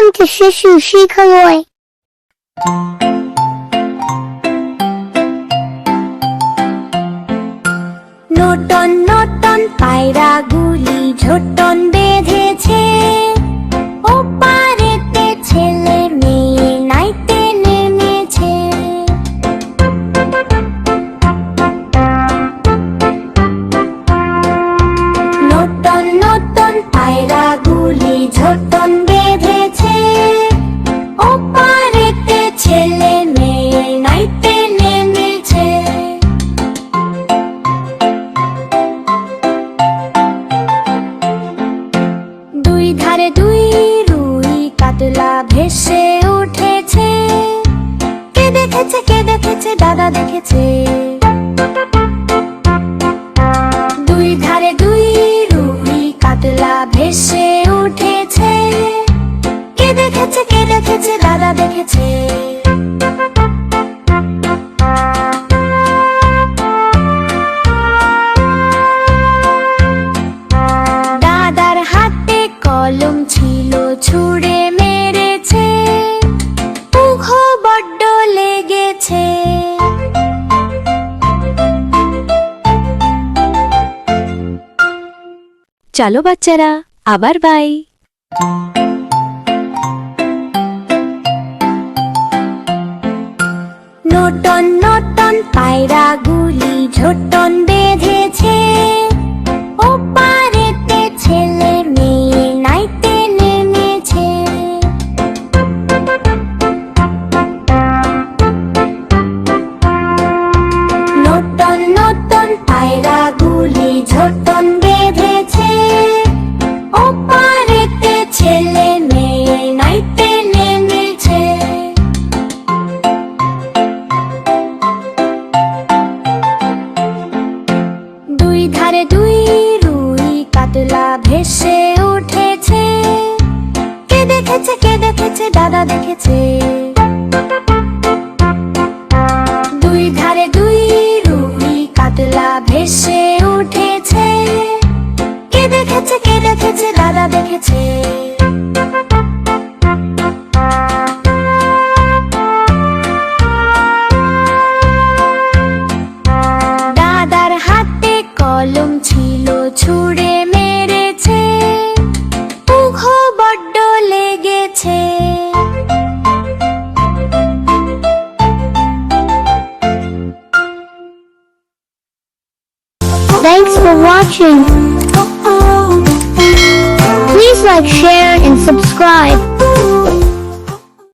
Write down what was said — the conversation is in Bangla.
listening to Shishu Shikaloi. নটন নটন পায়রাগুলি ঝোটন বেঁধেছে, ওপারেতে ছেলে মেয়ে নাইতে নেমেছে। নটন নটন পায়রাগুলি ঝোটন বেঁধেছে, ওপারেতে ছেলে মেয়ে নাইতে নেমেছে। দুই ধারে দুই রুই কাতলা ভেসে উঠেছে, কে দেখেছে দাদা দেখেছে। দুই ধারে দুই রুই কাতলা ভেসে উঠেছে, কে দেখেছে দাদা দেখেছে। দাদার হাতে কলম ছিল, ছুঁড়ে মেরেছে, উঘো বড্ড লেগেছে। চলো বাচ্চারা, আবার বাই। নটন নটন পায়রাগুলি ঝোটন বেঁধেছে, ওপারেতে ছেলে মেয়ে নাইতে নেমেছে। নটন নটন পায়রাগুলি ঝোটন বেঁধেছে, ওপারেতে ছেলে মেয়ে নাইতে নেমেছে। দুই ধারে দুই রুই কাতলা ভেসে উঠেছে, কে দেখেছে দাদা দেখেছে। দুই ধারে দুই রুই কাতলা ভেসে উঠেছে, কে দেখেছে দাদা দেখেছে। দাদার হাতে কলম ছিল, ছুঁড়ে মেরেছে, উঘো বড্ড লেগেছে। Thanks for watching. Please like, share, and subscribe.